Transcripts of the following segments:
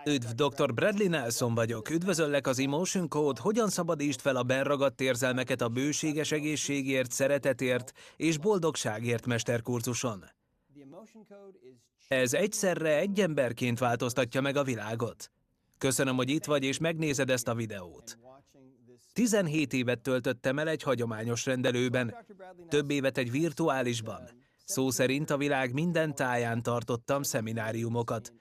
Üdv, dr. Bradley Nelson vagyok. Üdvözöllek az Emotion Code, hogyan szabadítsd fel a benragadt érzelmeket a bőséges egészségért, szeretetért és boldogságért mesterkurzuson. Ez egyszerre egy emberként változtatja meg a világot. Köszönöm, hogy itt vagy és megnézed ezt a videót. 17 évet töltöttem el egy hagyományos rendelőben, több évet egy virtuálisban. Szó szerint a világ minden táján tartottam szemináriumokat.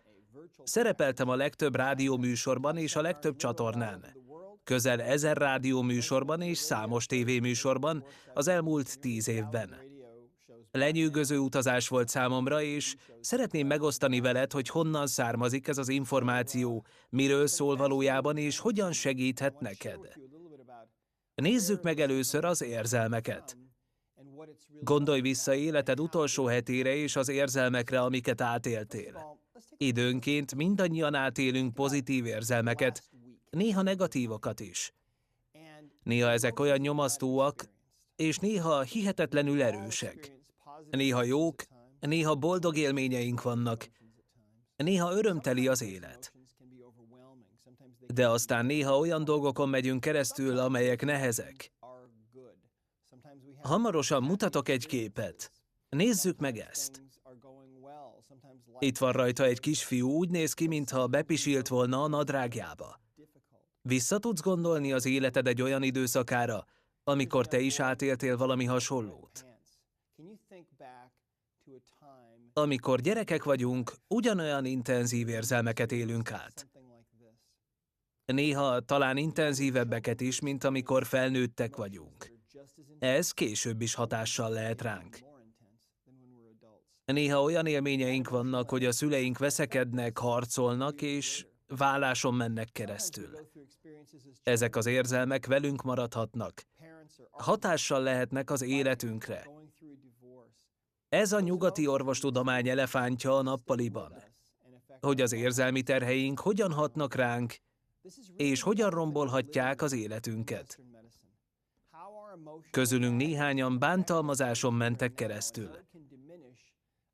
Szerepeltem a legtöbb rádióműsorban és a legtöbb csatornán. Közel 1000 rádióműsorban és számos tévéműsorban az elmúlt 10 évben. Lenyűgöző utazás volt számomra, és szeretném megosztani veled, hogy honnan származik ez az információ, miről szól valójában, és hogyan segíthet neked. Nézzük meg először az érzelmeket. Gondolj vissza életed utolsó hetére és az érzelmekre, amiket átéltél. Időnként mindannyian átélünk pozitív érzelmeket, néha negatívokat is. Néha ezek olyan nyomasztóak, és néha hihetetlenül erősek. Néha jók, néha boldog élményeink vannak, néha örömteli az élet. De aztán néha olyan dolgokon megyünk keresztül, amelyek nehezek. Hamarosan mutatok egy képet. Nézzük meg ezt. Itt van rajta egy kisfiú, úgy néz ki, mintha bepisilt volna a nadrágjába. Vissza tudsz gondolni az életed egy olyan időszakára, amikor te is átéltél valami hasonlót? Amikor gyerekek vagyunk, ugyanolyan intenzív érzelmeket élünk át. Néha talán intenzívebbeket is, mint amikor felnőttek vagyunk. Ez később is hatással lehet ránk. Néha olyan élményeink vannak, hogy a szüleink veszekednek, harcolnak, és váláson mennek keresztül. Ezek az érzelmek velünk maradhatnak. Hatással lehetnek az életünkre. Ez a nyugati orvostudomány elefántja a nappaliban. Hogy az érzelmi terheink hogyan hatnak ránk, és hogyan rombolhatják az életünket. Közülünk néhányan bántalmazáson mentek keresztül.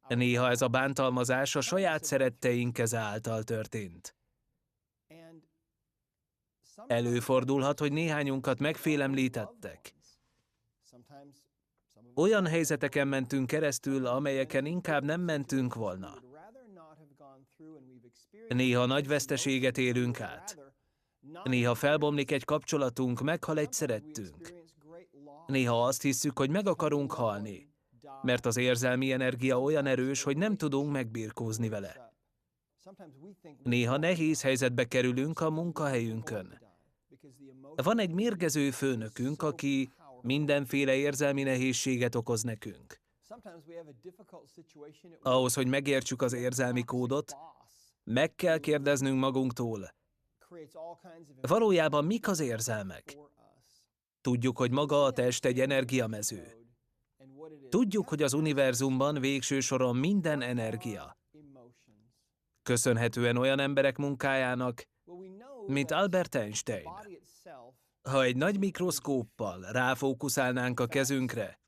Néha ez a bántalmazás a saját szeretteink keze által történt. Előfordulhat, hogy néhányunkat megfélemlítettek. Olyan helyzeteken mentünk keresztül, amelyeken inkább nem mentünk volna. Néha nagy veszteséget élünk át. Néha felbomlik egy kapcsolatunk, meghal egy szerettünk. Néha azt hisszük, hogy meg akarunk halni, mert az érzelmi energia olyan erős, hogy nem tudunk megbirkózni vele. Néha nehéz helyzetbe kerülünk a munkahelyünkön. Van egy mérgező főnökünk, aki mindenféle érzelmi nehézséget okoz nekünk. Ahhoz, hogy megértsük az érzelmi kódot, meg kell kérdeznünk magunktól, valójában mik az érzelmek? Tudjuk, hogy maga a test egy energiamező. Tudjuk, hogy az univerzumban végső soron minden energia. Köszönhetően olyan emberek munkájának, mint Albert Einstein. Ha egy nagy mikroszkóppal ráfókuszálnánk a kezünkre,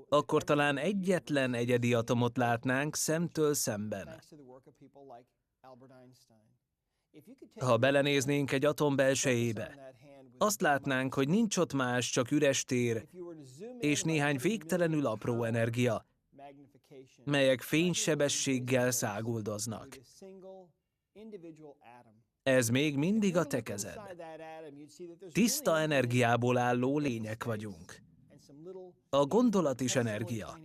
akkor talán egyetlen egyedi atomot látnánk szemtől szemben. Ha belenéznénk egy atom belsejébe, azt látnánk, hogy nincs ott más, csak üres tér és néhány végtelenül apró energia, melyek fénysebességgel száguldoznak. Ez még mindig a te kezed. Tiszta energiából álló lények vagyunk. A gondolat is energia.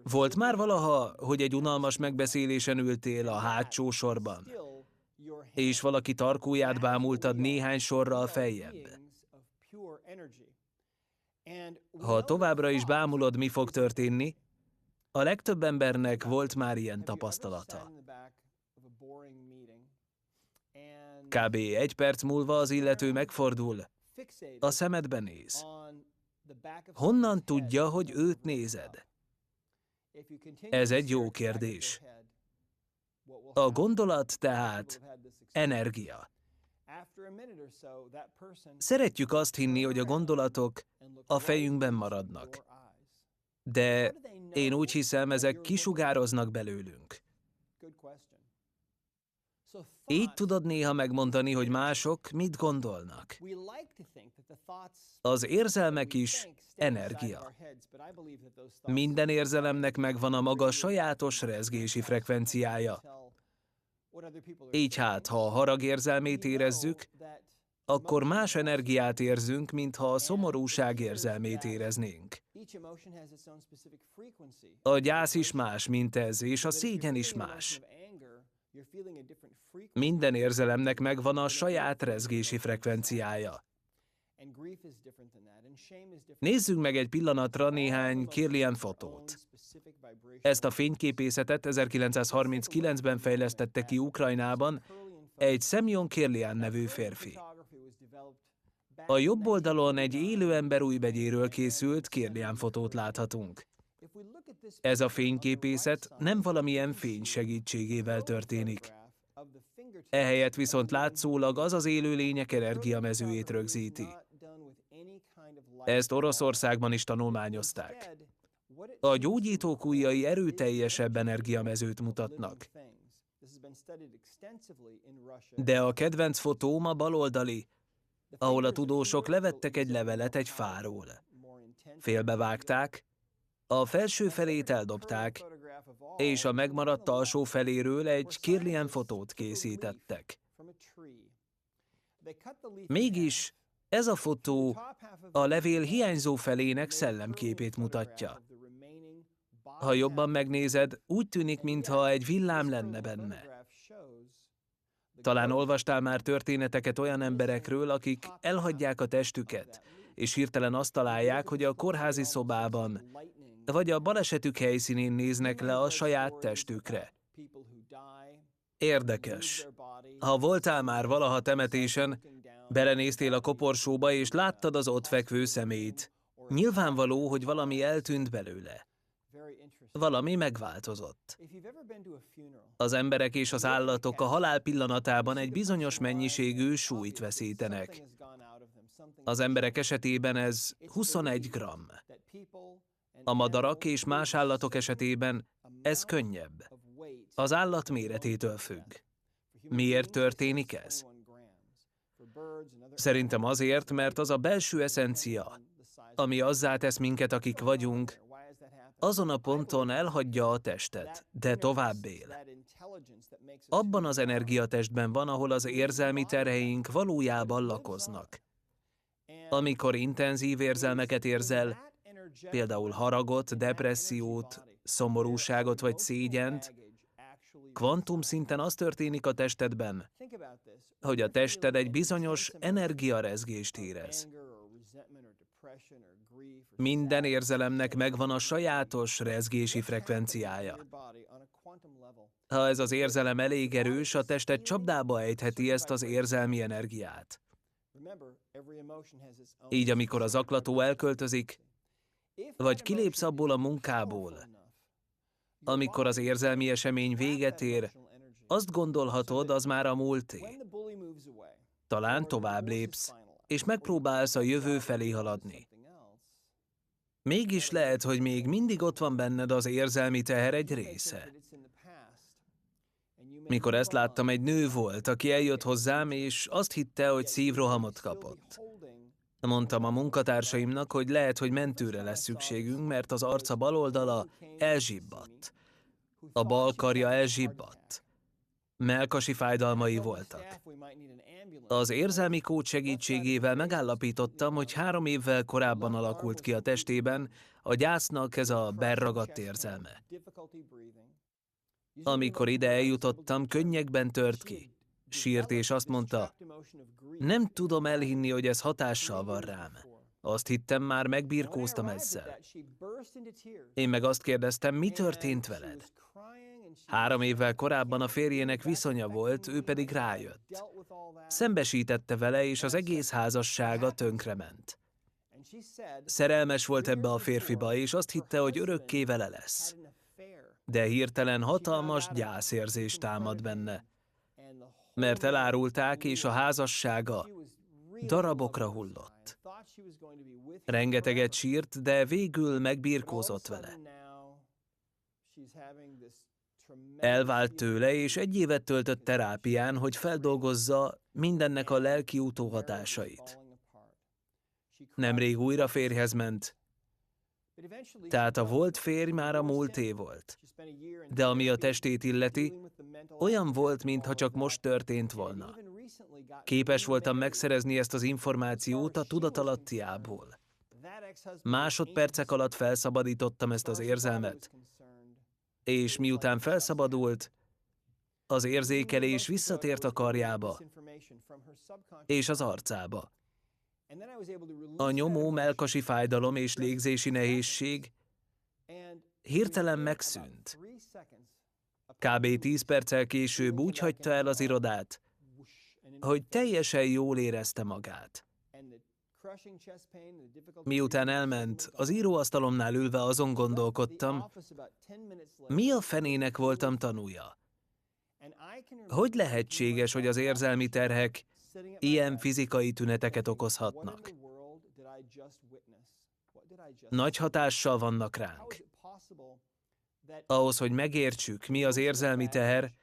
Volt már valaha, hogy egy unalmas megbeszélésen ültél a hátsó sorban, és valaki tarkóját bámultad néhány sorral feljebb? Ha továbbra is bámulod, mi fog történni? A legtöbb embernek volt már ilyen tapasztalata. Kb. 1 perc múlva az illető megfordul, a szemedbe néz. Honnan tudja, hogy őt nézed? Ez egy jó kérdés. A gondolat tehát energia. Szeretjük azt hinni, hogy a gondolatok a fejünkben maradnak. De én úgy hiszem, ezek kisugároznak belőlünk. Így tudod néha megmondani, hogy mások mit gondolnak. Az érzelmek is energia. Minden érzelemnek megvan a maga sajátos rezgési frekvenciája. Így hát, ha a harag érzelmét érezzük, akkor más energiát érzünk, mintha a szomorúság érzelmét éreznénk. A gyász is más, mint ez, és a szégyen is más. Minden érzelemnek megvan a saját rezgési frekvenciája. Nézzünk meg egy pillanatra néhány Kirlian fotót. Ezt a fényképészetet 1939-ben fejlesztette ki Ukrajnában egy Semyon Kirlian nevű férfi. A jobb oldalon egy élő ember újbegyéről készült Kirlian fotót láthatunk. Ez a fényképészet nem valamilyen fény segítségével történik. Ehelyett viszont látszólag az az élőlények energiamezőjét rögzíti. Ezt Oroszországban is tanulmányozták. A gyógyítók ujjai erőteljesebb energiamezőt mutatnak. De a kedvenc fotóm a baloldali, ahol a tudósok levettek egy levelet egy fáról. Félbevágták, a felső felét eldobták, és a megmaradt alsó feléről egy Kirlian fotót készítettek. Mégis ez a fotó a levél hiányzó felének szellemképét mutatja. Ha jobban megnézed, úgy tűnik, mintha egy villám lenne benne. Talán olvastál már történeteket olyan emberekről, akik elhagyják a testüket, és hirtelen azt találják, hogy a kórházi szobában vagy a balesetük helyszínén néznek le a saját testükre. Érdekes. Ha voltál már valaha temetésen, belenéztél a koporsóba, és láttad az ott fekvő személyt. Nyilvánvaló, hogy valami eltűnt belőle. Valami megváltozott. Az emberek és az állatok a halál pillanatában egy bizonyos mennyiségű súlyt veszítenek. Az emberek esetében ez 21 gramm. A madarak és más állatok esetében ez könnyebb. Az állat méretétől függ. Miért történik ez? Szerintem azért, mert az a belső eszencia, ami azzá tesz minket, akik vagyunk, azon a ponton elhagyja a testet, de tovább él. Abban az energiatestben van, ahol az érzelmi terheink valójában lakoznak. Amikor intenzív érzelmeket érzel, például haragot, depressziót, szomorúságot vagy szégyent, kvantumszinten az történik a testedben, hogy a tested egy bizonyos energiarezgést érez. Minden érzelemnek megvan a sajátos rezgési frekvenciája. Ha ez az érzelem elég erős, a tested csapdába ejtheti ezt az érzelmi energiát. Így amikor a zaklató elköltözik, vagy kilépsz abból a munkából, amikor az érzelmi esemény véget ér, azt gondolhatod, az már a múlté. Talán tovább lépsz, és megpróbálsz a jövő felé haladni. Mégis lehet, hogy még mindig ott van benned az érzelmi teher egy része. Mikor ezt láttam, egy nő volt, aki eljött hozzám, és azt hitte, hogy szívrohamot kapott. Mondtam a munkatársaimnak, hogy lehet, hogy mentőre lesz szükségünk, mert az arca bal oldala elzsibbadt. A bal karja elzsibbadt. Mellkasi fájdalmai voltak. Az érzelmi kócs segítségével megállapítottam, hogy 3 évvel korábban alakult ki a testében a gyásznak ez a berragadt érzelme. Amikor ide eljutottam, könnyekben tört ki. Sírt és azt mondta, nem tudom elhinni, hogy ez hatással van rám. Azt hittem, már megbirkóztam ezzel. Én meg azt kérdeztem, mi történt veled? 3 évvel korábban a férjének viszonya volt, ő pedig rájött. Szembesítette vele, és az egész házassága tönkrement. Szerelmes volt ebbe a férfiba, és azt hitte, hogy örökké vele lesz. De hirtelen hatalmas gyászérzés támad benne, mert elárulták, és a házassága darabokra hullott. Rengeteget sírt, de végül megbirkózott vele. Elvált tőle, és 1 évet töltött terápián, hogy feldolgozza mindennek a lelki utóhatásait. Nemrég újra férjhez ment, tehát a volt férj már a múlté volt. De ami a testét illeti, olyan volt, mintha csak most történt volna. Képes voltam megszerezni ezt az információt a tudatalattiából. Másodpercek alatt felszabadítottam ezt az érzelmet, és miután felszabadult, az érzékelés visszatért a karjába és az arcába. A nyomó, mellkasi fájdalom és légzési nehézség hirtelen megszűnt. Kb. 10 perccel később úgy hagyta el az irodát, hogy teljesen jól érezte magát. Miután elment, az íróasztalomnál ülve azon gondolkodtam, mi a fenének voltam tanúja. Hogy lehetséges, hogy az érzelmi terhek ilyen fizikai tüneteket okozhatnak? Nagy hatással vannak ránk. Ahhoz, hogy megértsük, mi az érzelmi teher,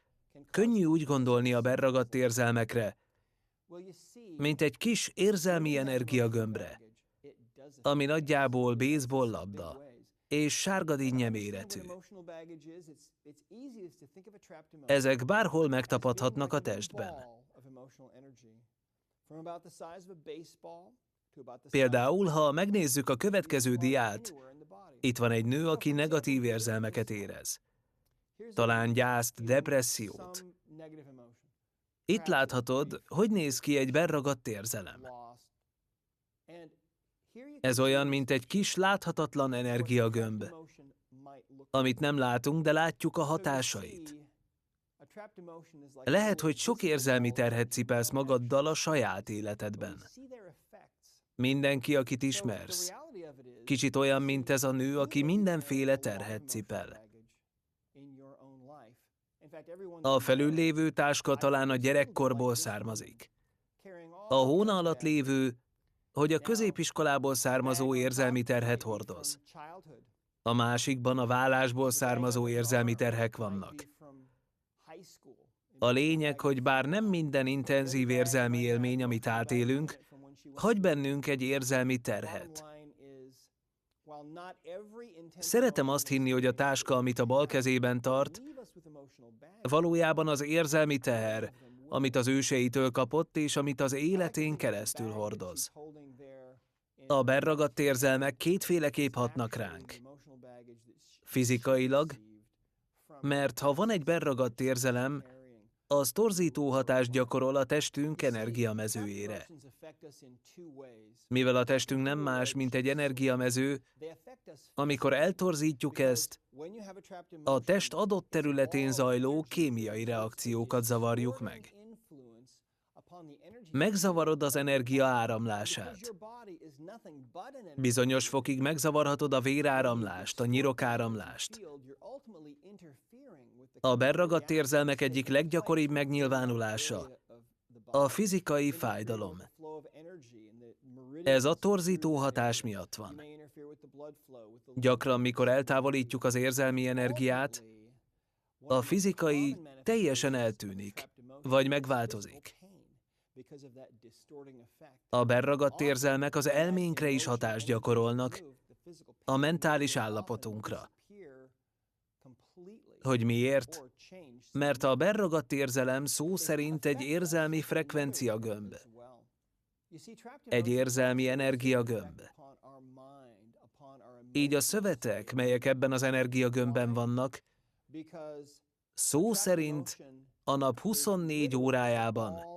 könnyű úgy gondolni a berragadt érzelmekre, mint egy kis érzelmi energiagömbre, ami nagyjából baseball labda és sárgadinnye méretű. Ezek bárhol megtapadhatnak a testben. Például, ha megnézzük a következő diát, itt van egy nő, aki negatív érzelmeket érez. Talán gyászt, depressziót. Itt láthatod, hogy néz ki egy berragadt érzelem. Ez olyan, mint egy kis láthatatlan energiagömb, amit nem látunk, de látjuk a hatásait. Lehet, hogy sok érzelmi terhet cipelsz magaddal a saját életedben. Mindenki, akit ismersz, kicsit olyan, mint ez a nő, aki mindenféle terhet cipel. A felül lévő táska talán a gyerekkorból származik. A hóna alatt lévő, hogy a középiskolából származó érzelmi terhet hordoz. A másikban a vállásból származó érzelmi terhek vannak. A lényeg, hogy bár nem minden intenzív érzelmi élmény, amit átélünk, hagy bennünk egy érzelmi terhet. Szeretem azt hinni, hogy a táska, amit a bal kezében tart, valójában az érzelmi teher, amit az őseitől kapott, és amit az életén keresztül hordoz. A berragadt érzelmek kétféleképp hatnak ránk. Fizikailag, mert ha van egy berragadt érzelem, az torzító hatást gyakorol a testünk energiamezőjére. Mivel a testünk nem más, mint egy energiamező, amikor eltorzítjuk ezt, a test adott területén zajló kémiai reakciókat zavarjuk meg. Megzavarod az energia áramlását. Bizonyos fokig megzavarhatod a véráramlást, a nyirokáramlást. A berragadt érzelmek egyik leggyakoribb megnyilvánulása a fizikai fájdalom. Ez a torzító hatás miatt van. Gyakran, mikor eltávolítjuk az érzelmi energiát, a fizikai teljesen eltűnik, vagy megváltozik. A berragadt érzelmek az elménkre is hatást gyakorolnak, a mentális állapotunkra. Hogy miért? Mert a berragadt érzelem szó szerint egy érzelmi frekvenciagömb. Egy érzelmi energiagömb. Így a szövetek, melyek ebben az energiagömbben vannak, szó szerint a nap 24 órájában,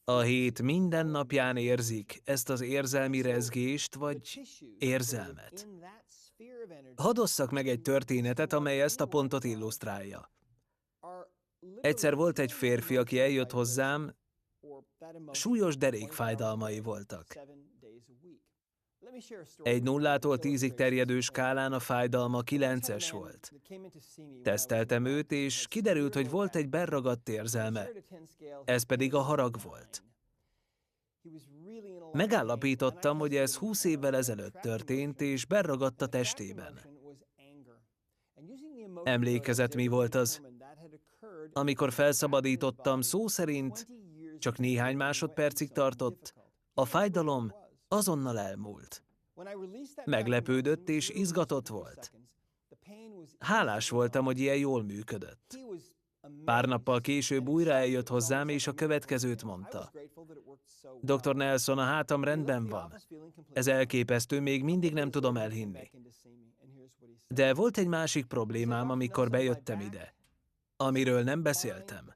a hét minden napján érzik ezt az érzelmi rezgést vagy érzelmet. Hadd osszak meg egy történetet, amely ezt a pontot illusztrálja. Egyszer volt egy férfi, aki eljött hozzám, súlyos derékfájdalmai voltak. Egy 0-tól 10-ig terjedő skálán a fájdalma 9-es volt. Teszteltem őt, és kiderült, hogy volt egy berragadt érzelme. Ez pedig a harag volt. Megállapítottam, hogy ez 20 évvel ezelőtt történt, és berragadt a testében. Emlékezett, mi volt az? Amikor felszabadítottam, szó szerint csak néhány másodpercig tartott, a fájdalom azonnal elmúlt. Meglepődött és izgatott volt. Hálás voltam, hogy ilyen jól működött. Pár nappal később újra eljött hozzám, és a következőt mondta. Dr. Nelson, a hátam rendben van. Ez elképesztő, még mindig nem tudom elhinni. De volt egy másik problémám, amikor bejöttem ide, amiről nem beszéltem.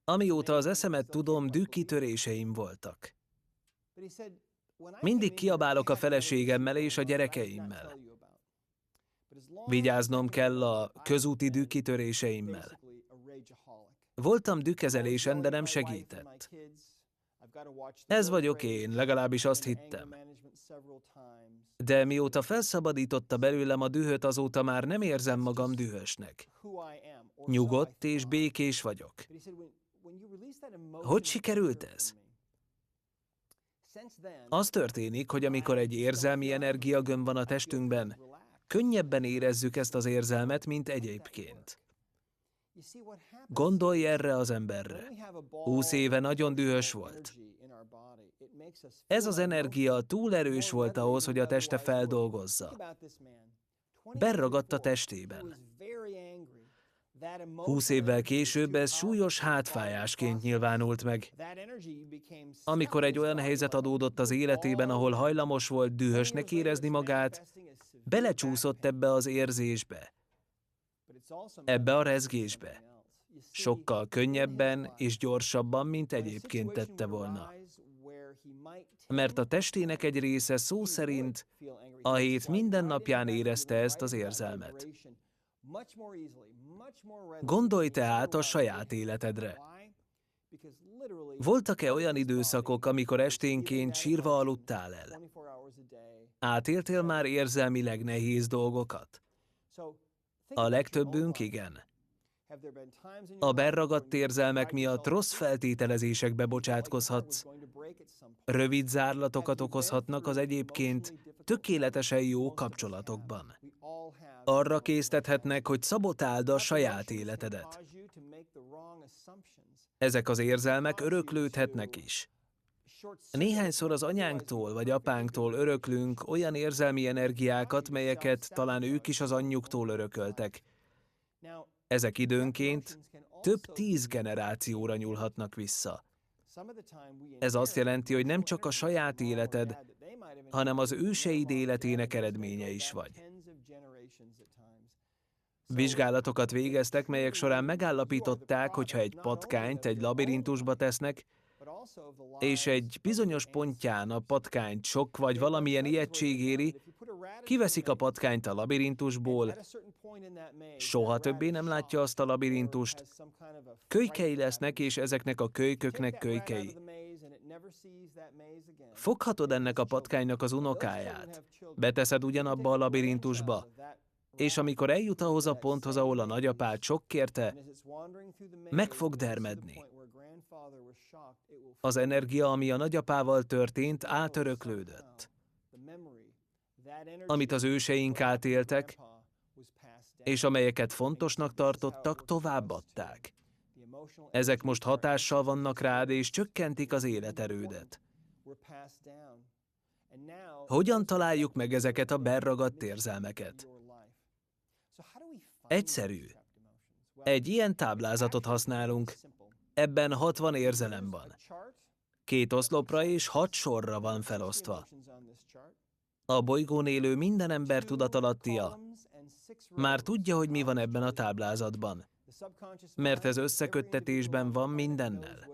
Amióta az eszemet tudom, dühkitöréseim voltak. Mindig kiabálok a feleségemmel és a gyerekeimmel. Vigyáznom kell a közúti dühkitöréseimmel. Voltam dühkezelésen, de nem segített. Ez vagyok én, legalábbis azt hittem. De mióta felszabadította belőlem a dühöt, azóta már nem érzem magam dühösnek. Nyugodt és békés vagyok. Hogy sikerült ez? Az történik, hogy amikor egy érzelmi energiagömb van a testünkben, könnyebben érezzük ezt az érzelmet, mint egyébként. Gondolj erre az emberre. 20 éve nagyon dühös volt. Ez az energia túl erős volt ahhoz, hogy a teste feldolgozza. Beragadt a testében. 20 évvel később ez súlyos hátfájásként nyilvánult meg. Amikor egy olyan helyzet adódott az életében, ahol hajlamos volt dühösnek érezni magát, belecsúszott ebbe az érzésbe, ebbe a rezgésbe. Sokkal könnyebben és gyorsabban, mint egyébként tette volna. Mert a testének egy része szó szerint a hét minden napján érezte ezt az érzelmet. Gondolj tehát a saját életedre. Voltak-e olyan időszakok, amikor esténként sírva aludtál el? Átéltél már érzelmileg nehéz dolgokat? A legtöbbünk igen. A berragadt érzelmek miatt rossz feltételezésekbe bocsátkozhatsz. Rövid zárlatokat okozhatnak az egyébként tökéletesen jó kapcsolatokban. Arra késztethetnek, hogy szabotáld a saját életedet. Ezek az érzelmek öröklődhetnek is. Néhányszor az anyánktól vagy apánktól öröklünk olyan érzelmi energiákat, melyeket talán ők is az anyjuktól örököltek. Ezek időnként több 10 generációra nyúlhatnak vissza. Ez azt jelenti, hogy nem csak a saját életed, hanem az őseid életének eredménye is vagy. Vizsgálatokat végeztek, melyek során megállapították, hogyha egy patkányt egy labirintusba tesznek, és egy bizonyos pontján a patkányt sok vagy valamilyen ijegység éri, kiveszik a patkányt a labirintusból, soha többé nem látja azt a labirintust, kölykei lesznek, és ezeknek a kölyköknek kölykei. Foghatod ennek a patkánynak az unokáját, beteszed ugyanabba a labirintusba, és amikor eljut ahhoz a ponthoz, ahol a nagyapád sok kérte, meg fog dermedni. Az energia, ami a nagyapával történt, átöröklődött. Amit az őseink átéltek, és amelyeket fontosnak tartottak, továbbadták. Ezek most hatással vannak rád, és csökkentik az életerődet. Hogyan találjuk meg ezeket a berragadt érzelmeket? Egyszerű. Egy ilyen táblázatot használunk. Ebben 60 érzelem van. 2 oszlopra és 6 sorra van felosztva. A bolygón élő minden ember tudatalattia már tudja, hogy mi van ebben a táblázatban, mert ez összeköttetésben van mindennel.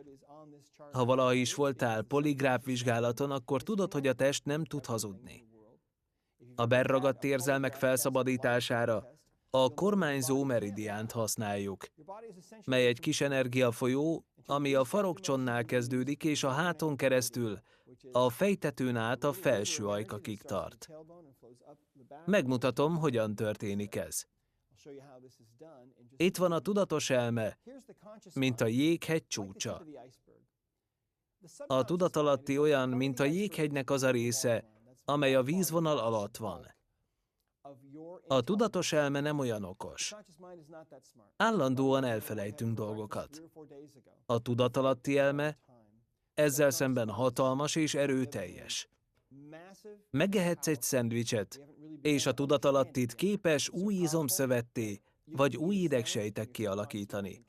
Ha valaha is voltál poligráf vizsgálaton, akkor tudod, hogy a test nem tud hazudni. A berragadt érzelmek felszabadítására a kormányzó meridiánt használjuk, mely egy kis energiafolyó, ami a farokcsonnál kezdődik, és a háton keresztül a fejtetőn át a felső ajkakig tart. Megmutatom, hogyan történik ez. Itt van a tudatos elme, mint a jéghegy csúcsa. A tudatalatti olyan, mint a jéghegynek az a része, amely a vízvonal alatt van. A tudatos elme nem olyan okos. Állandóan elfelejtünk dolgokat. A tudatalatti elme ezzel szemben hatalmas és erőteljes. Megehetsz egy szendvicset, és a tudatalattit képes új izomszövetté vagy új idegsejtek kialakítani.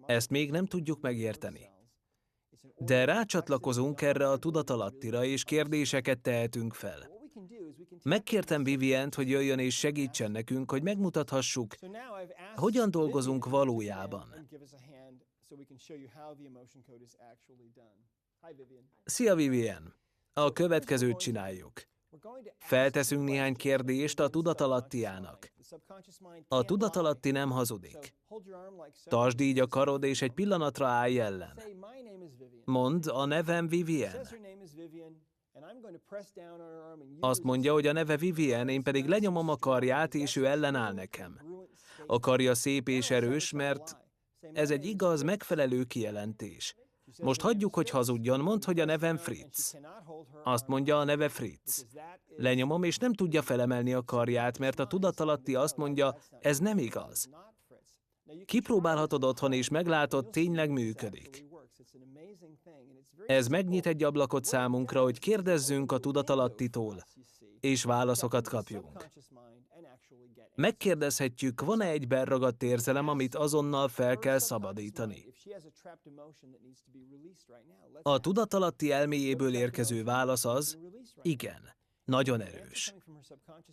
Ezt még nem tudjuk megérteni. De rácsatlakozunk erre a tudatalattira, és kérdéseket tehetünk fel. Megkértem Vivient, hogy jöjjön és segítsen nekünk, hogy megmutathassuk, hogyan dolgozunk valójában. Szia, Vivien! A következőt csináljuk. Felteszünk néhány kérdést a tudatalattiának. A tudatalatti nem hazudik. Tartsd így a karod, és egy pillanatra állj ellen. Mondd, a nevem Vivien. Azt mondja, hogy a neve Vivien, én pedig lenyomom a karját, és ő ellenáll nekem. A karja szép és erős, mert ez egy igaz, megfelelő kijelentés. Most hagyjuk, hogy hazudjon, mondd, hogy a nevem Fritz. Azt mondja, a neve Fritz. Lenyomom, és nem tudja felemelni a karját, mert a tudatalatti azt mondja, ez nem igaz. Kipróbálhatod otthon, és meglátod, tényleg működik. Ez megnyit egy ablakot számunkra, hogy kérdezzünk a tudatalattitól, és válaszokat kapjunk. Megkérdezhetjük, van-e egy berragadt érzelem, amit azonnal fel kell szabadítani. A tudatalatti elméjéből érkező válasz az, igen, nagyon erős.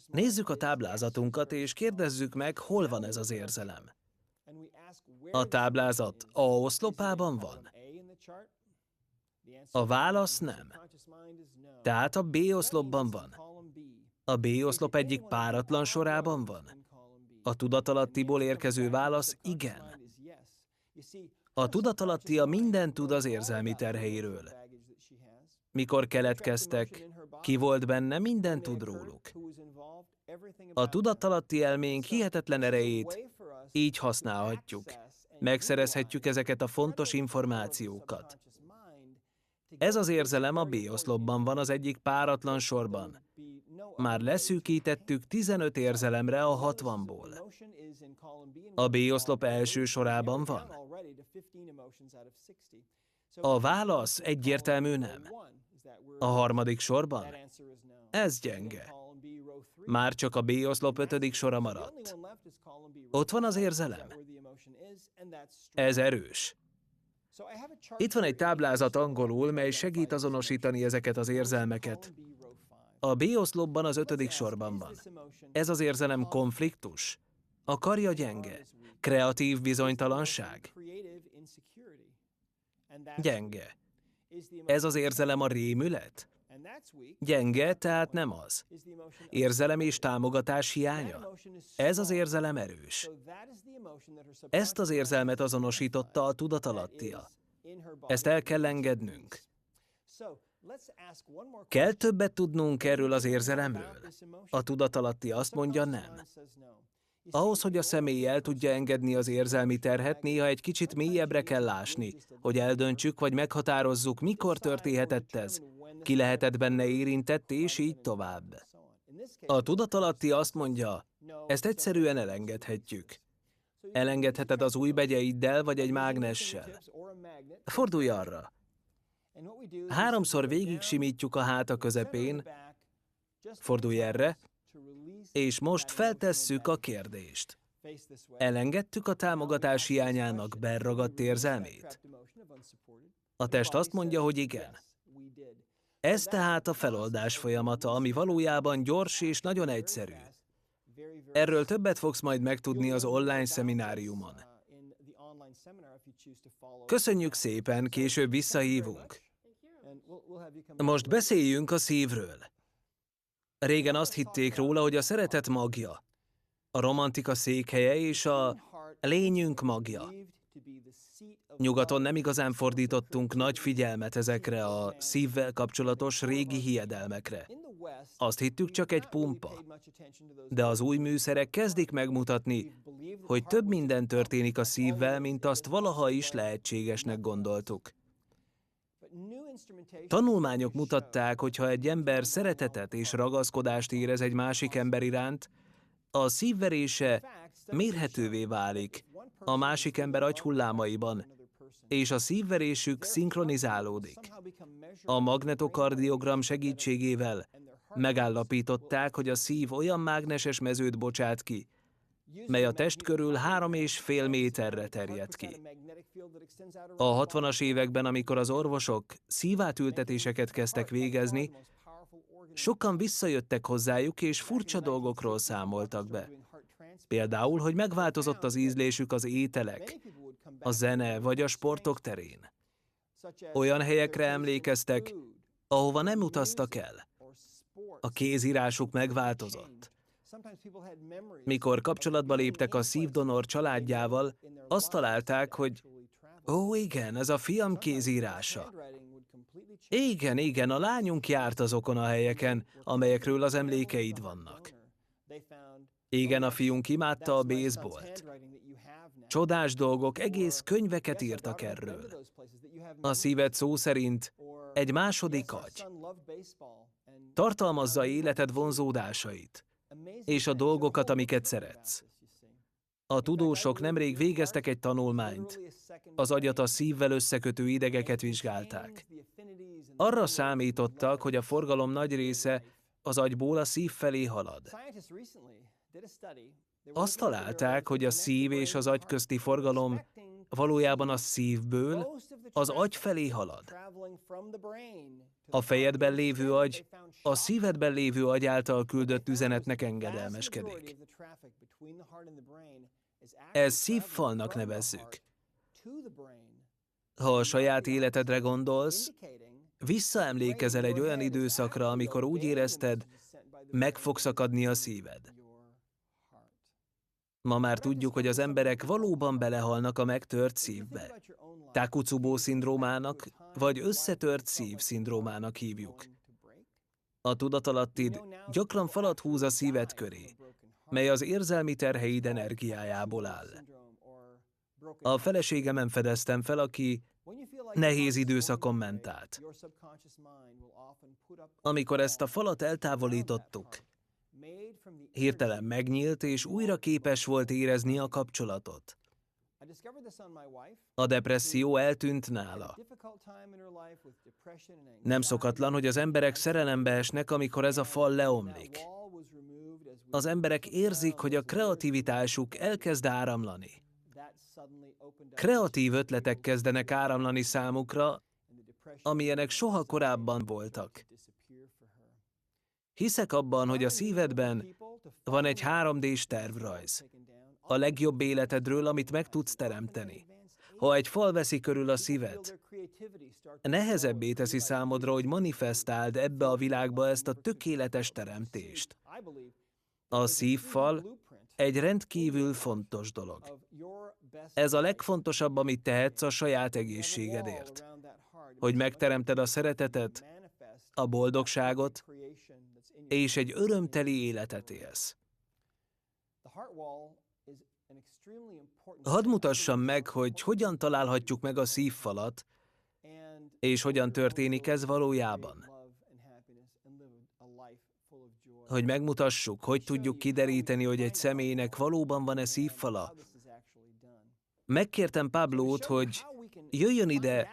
Nézzük a táblázatunkat, és kérdezzük meg, hol van ez az érzelem. A táblázat A oszlopában van? A válasz nem. Tehát a B oszlopban van. A B oszlop egyik páratlan sorában van. A tudatalattiból érkező válasz igen. A tudatalattia mindent tud az érzelmi terheiről. Mikor keletkeztek, ki volt benne, mindent tud róluk. A tudatalatti elménk hihetetlen erejét így használhatjuk. Megszerezhetjük ezeket a fontos információkat. Ez az érzelem a B oszlopban van, az egyik páratlan sorban. Már leszűkítettük 15 érzelemre a 60-ból. A B oszlop első sorában van. A válasz egyértelmű nem. A harmadik sorban? Ez gyenge. Már csak a B oszlop 5. sora maradt. Ott van az érzelem. Ez erős. Itt van egy táblázat angolul, mely segít azonosítani ezeket az érzelmeket. A B oszlopban az 5. sorban van. Ez az érzelem konfliktus. A karja gyenge. Kreatív bizonytalanság. Gyenge. Ez az érzelem a rémület? Gyenge, tehát nem az. Érzelem és támogatás hiánya? Ez az érzelem erős. Ezt az érzelmet azonosította a tudatalattia. Ezt el kell engednünk. Kell többet tudnunk erről az érzelemről? A tudatalatti azt mondja, nem. Ahhoz, hogy a személy el tudja engedni az érzelmi terhet, néha egy kicsit mélyebbre kell ásni, hogy eldöntsük vagy meghatározzuk, mikor történhetett ez, ki lehetett benne érintett, és így tovább. A tudatalatti azt mondja, ezt egyszerűen elengedhetjük. Elengedheted az ujjbegyeiddel vagy egy mágnessel. Fordulj arra. 3-szor végig simítjuk a háta közepén, fordulj erre, és most feltesszük a kérdést. Elengedtük a támogatás hiányának berragadt érzelmét? A test azt mondja, hogy igen. Ez tehát a feloldás folyamata, ami valójában gyors és nagyon egyszerű. Erről többet fogsz majd megtudni az online szemináriumon. Köszönjük szépen, később visszahívunk. Most beszéljünk a szívről. Régen azt hitték róla, hogy a szeretet magja, a romantika székhelye és a lényünk magja. Nyugaton nem igazán fordítottunk nagy figyelmet ezekre a szívvel kapcsolatos régi hiedelmekre. Azt hittük, csak egy pumpa. De az új műszerek kezdik megmutatni, hogy több minden történik a szívvel, mint azt valaha is lehetségesnek gondoltuk. Tanulmányok mutatták, hogy ha egy ember szeretetet és ragaszkodást érez egy másik ember iránt, a szívverése mérhetővé válik a másik ember agyhullámaiban, és a szívverésük szinkronizálódik. A magnetokardiogram segítségével megállapították, hogy a szív olyan mágneses mezőt bocsát ki, mely a test körül 3,5 méterre terjed ki. A 60-as években, amikor az orvosok szívátültetéseket kezdtek végezni, sokan visszajöttek hozzájuk, és furcsa dolgokról számoltak be. Például, hogy megváltozott az ízlésük az ételek, a zene vagy a sportok terén. Olyan helyekre emlékeztek, ahova nem utaztak el. A kézírásuk megváltozott. Mikor kapcsolatba léptek a szívdonor családjával, azt találták, hogy ó, igen, ez a fiam kézírása. Igen, a lányunk járt azokon a helyeken, amelyekről az emlékeid vannak. Igen, a fiunk imádta a baseballt. Csodás dolgok, egész könyveket írtak erről. A szíved szó szerint egy második agy. Tartalmazza életed vonzódásait, és a dolgokat, amiket szeretsz. A tudósok nemrég végeztek egy tanulmányt. Az agyat a szívvel összekötő idegeket vizsgálták. Arra számítottak, hogy a forgalom nagy része az agyból a szív felé halad. Azt találták, hogy a szív és az agy közti forgalom valójában a szívből az agy felé halad. A fejedben lévő agy a szívedben lévő agy által küldött üzenetnek engedelmeskedik. Ez szívfalnak nevezzük. Ha a saját életedre gondolsz, visszaemlékezel egy olyan időszakra, amikor úgy érezted, meg fog szakadni a szíved. Ma már tudjuk, hogy az emberek valóban belehalnak a megtört szívbe. Takotsubo-szindrómának vagy összetört szív szindrómának hívjuk. A tudatalattid gyakran falat húz a szíved köré, mely az érzelmi terheid energiájából áll. A feleségemen fedeztem fel, aki nehéz időszakon ment át. Amikor ezt a falat eltávolítottuk, hirtelen megnyílt, és újra képes volt érezni a kapcsolatot. A depresszió eltűnt nála. Nem szokatlan, hogy az emberek szerelembe esnek, amikor ez a fal leomlik. Az emberek érzik, hogy a kreativitásuk elkezd áramlani. Kreatív ötletek kezdenek áramlani számukra, amilyenek soha korábban voltak. Hiszek abban, hogy a szívedben van egy 3D-s tervrajz. A legjobb életedről, amit meg tudsz teremteni. Ha egy fal veszi körül a szíved, nehezebbé teszi számodra, hogy manifestáld ebbe a világba ezt a tökéletes teremtést. A szívfal egy rendkívül fontos dolog. Ez a legfontosabb, amit tehetsz a saját egészségedért. Hogy megteremted a szeretetet, a boldogságot, és egy örömteli életet élsz. Hadd mutassam meg, hogy hogyan találhatjuk meg a szívfalat, és hogyan történik ez valójában. Hogy megmutassuk, hogy tudjuk kideríteni, hogy egy személynek valóban van-e szívfala. Megkértem Pablót, hogy jöjjön ide,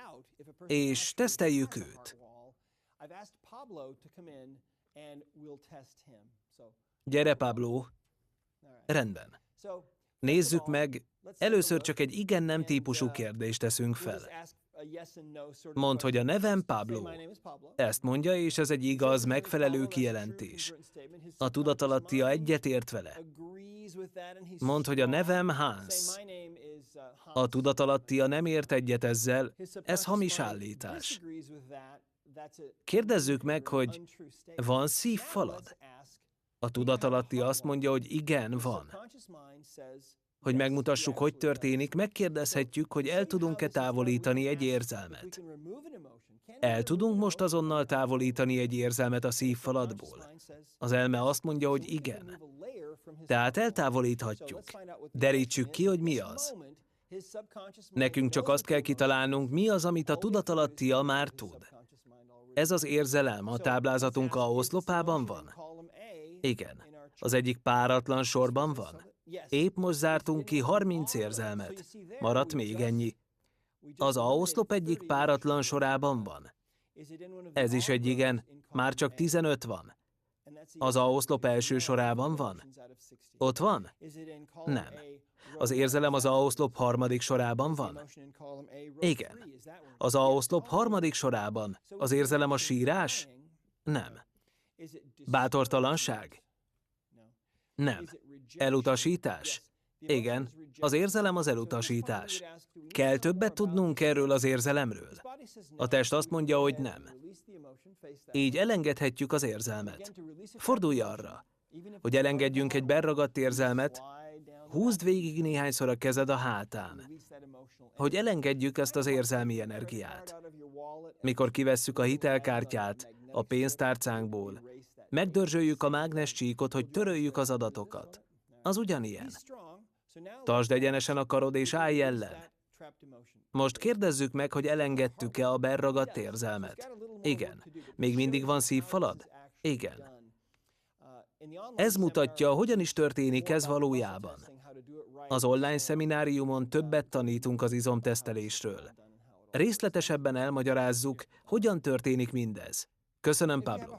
és teszteljük őt. Gyere, Pablo. Rendben. Nézzük meg, először csak egy igen-nem típusú kérdést teszünk fel. Mondd, hogy a nevem Pablo. Ezt mondja, és ez egy igaz, megfelelő kijelentés. A tudatalattia egyetért vele. Mondd, hogy a nevem Hans. A tudatalattia nem ért egyet ezzel, ez hamis állítás. Kérdezzük meg, hogy van szívfalad? A tudatalatti azt mondja, hogy igen, van. Hogy megmutassuk, hogy történik, megkérdezhetjük, hogy el tudunk-e távolítani egy érzelmet. El tudunk most azonnal távolítani egy érzelmet a szívfaladból? Az elme azt mondja, hogy igen. Tehát eltávolíthatjuk. Derítsük ki, hogy mi az. Nekünk csak azt kell kitalálnunk, mi az, amit a tudatalattia már tud. Ez az érzelem a táblázatunk A oszlopában van? Igen. Az egyik páratlan sorban van? Épp most zártunk ki 30 érzelmet. Maradt még ennyi. Az A oszlop egyik páratlan sorában van? Ez is egy igen, már csak 15 van. Az A oszlop első sorában van? Ott van? Nem. Az érzelem az A oszlop harmadik sorában van? Igen. Az A oszlop harmadik sorában az érzelem a sírás? Nem. Bátortalanság? Nem. Elutasítás? Igen. Az érzelem az elutasítás. Kell többet tudnunk erről az érzelemről? A test azt mondja, hogy nem. Így elengedhetjük az érzelmet. Fordulj arra, hogy elengedjünk egy beragadt érzelmet, húzd végig néhányszor a kezed a hátán, hogy elengedjük ezt az érzelmi energiát. Mikor kivesszük a hitelkártyát a pénztárcánkból, megdörzsöljük a mágnescsíkot, hogy töröljük az adatokat. Az ugyanilyen. Tartsd egyenesen a karod és állj ellen. Most kérdezzük meg, hogy elengedtük-e a berragadt érzelmet. Igen. Még mindig van szívfalad? Igen. Ez mutatja, hogyan is történik ez valójában. Az online szemináriumon többet tanítunk az izomtesztelésről. Részletesebben elmagyarázzuk, hogyan történik mindez. Köszönöm, Pablo.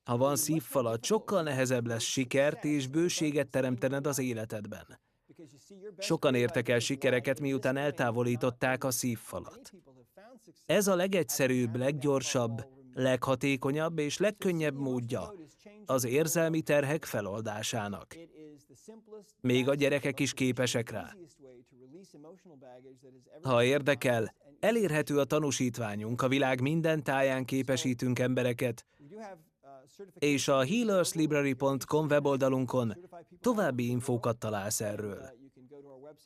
Ha van szívfalad, sokkal nehezebb lesz sikert és bőséget teremtened az életedben. Sokan értek el sikereket, miután eltávolították a szívfalat. Ez a legegyszerűbb, leggyorsabb, leghatékonyabb és legkönnyebb módja az érzelmi terhek feloldásának. Még a gyerekek is képesek rá. Ha érdekel, elérhető a tanúsítványunk, a világ minden táján képesítünk embereket, és a healerslibrary.com weboldalunkon további infókat találsz erről.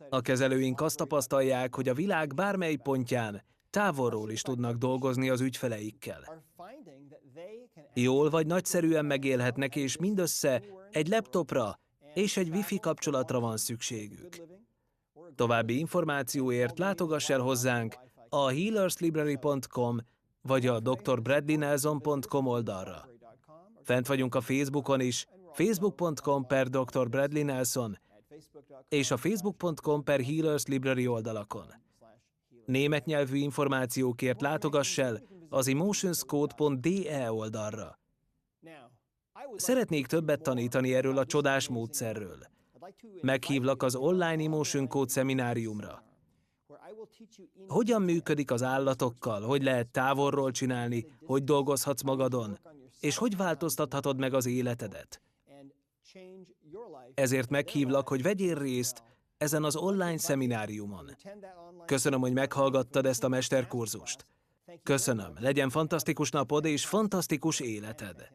A kezelőink azt tapasztalják, hogy a világ bármely pontján távolról is tudnak dolgozni az ügyfeleikkel. Jól vagy nagyszerűen megélhetnek, és mindössze egy laptopra és egy wifi kapcsolatra van szükségük. További információért látogass el hozzánk a healerslibrary.com vagy a drbradleynelson.com oldalra. Fent vagyunk a Facebookon is, facebook.com/Dr. Bradley Nelson és a facebook.com/Healers Library oldalakon. Német nyelvű információkért látogass el az emotionscode.de oldalra. Szeretnék többet tanítani erről a csodás módszerről. Meghívlak az online Emotion Code szemináriumra. Hogyan működik az állatokkal, hogy lehet távolról csinálni, hogy dolgozhatsz magadon, és hogy változtathatod meg az életedet. Ezért meghívlak, hogy vegyél részt ezen az online szemináriumon. Köszönöm, hogy meghallgattad ezt a mesterkurzust. Köszönöm, legyen fantasztikus napod és fantasztikus életed.